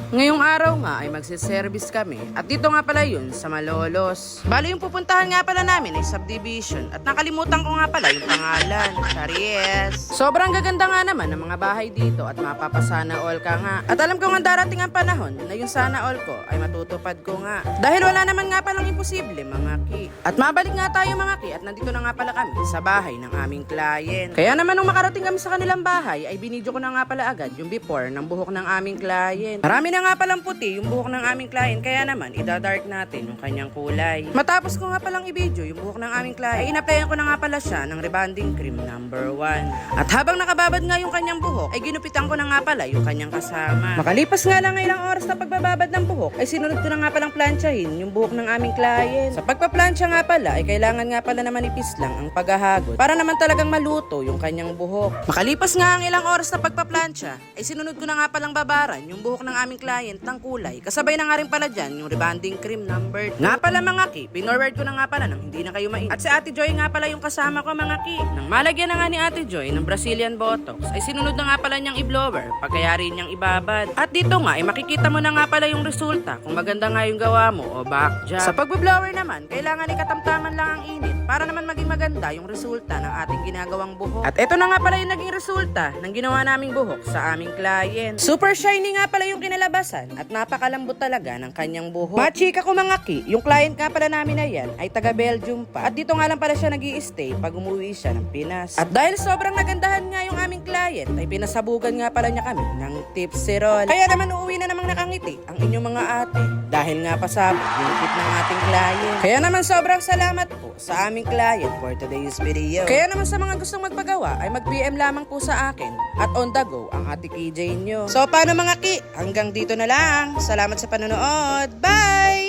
Ngayong araw nga ay magsiservice kami at dito nga pala yun sa Malolos. Bali yung pupuntahan nga pala namin ay subdivision at nakalimutan ko nga pala yung pangalan, Charies. Sobrang gaganda nga naman ng mga bahay dito at mapapasana all ka nga. At alam ko nga darating ang panahon na yung sana all ko ay matutupad ko nga. Dahil wala naman nga palang imposible mga ki. At mabalik nga tayo mga ki at nandito na nga pala kami sa bahay ng aming client. Kaya naman nung makarating kami sa kanilang bahay ay binidyo ko na nga pala agad yung before ng buhok ng aming client. Marami na nga palang puti yung buhok ng aming client kaya naman idadark natin yung kanyang kulay. Matapos ko nga palang i-video yung buhok ng aming client ay inaplayan ko na nga pala siya ng rebonding cream number 1. At habang nakababad nga yung kanyang buhok ay ginupitan ko na nga pala yung kanyang kasama. Makalipas nga lang ilang oras na pagbababad ng buhok ay sinunod ko na nga palang planchahin yung buhok ng aming client. Sa pagpaplansya nga pala ay kailangan nga pala na manipis lang ang paghahagod para naman talagang maluto yung kanyang buhok. Makalipas nga ang ilang oras na pagpaplansya ay sinunod ko na nga palang babaran yung buhok ng aming client ng kulay. Kasabay na nga rin pala dyan yung rebonding cream number 2. Nga pala mga ki, pinorward ko na nga pala nang hindi na kayo mainit. At si Ate Joy nga pala yung kasama ko mga ki. Nang malagyan na nga ni Ate Joy ng Brazilian Botox ay sinunod na nga pala niyang i-blower pagkayari niyang ibabad. At dito nga ay makikita mo na nga pala yung resulta kung maganda nga yung gawa mo o back job. Sa pag-blower naman, kailangan ikatamtaman lang ang init para naman maging maganda yung resulta ng ating ginagawang buhok. At ito na nga pala yung naging resulta ng ginawa naming buhok sa aming client. Super shiny nga pala yung kinalabasan at napakalambot talaga ng kanyang buhok. Machika ko mga ki, yung client nga pala namin na yan ay taga Belgium pa. At dito nga lang pala siya nag-i-stay pag umuwi siya ng Pinas. At dahil sobrang nagandahan nga yung aming client ay pinasabugan nga pala niya kami ng tipsy roll. Kaya naman uuwi na namang nakangiti ang inyong mga ate dahil nga pasabog yung tip ng ating client. Kaya naman sobrang salamat po sa aming client for today's video. Kaya naman sa mga gustong magpagawa ay mag-PM lamang po sa akin at on the go ang Ate KJ nyo. So paano mga ki? Hanggang dito na lang. Salamat sa panonood. Bye!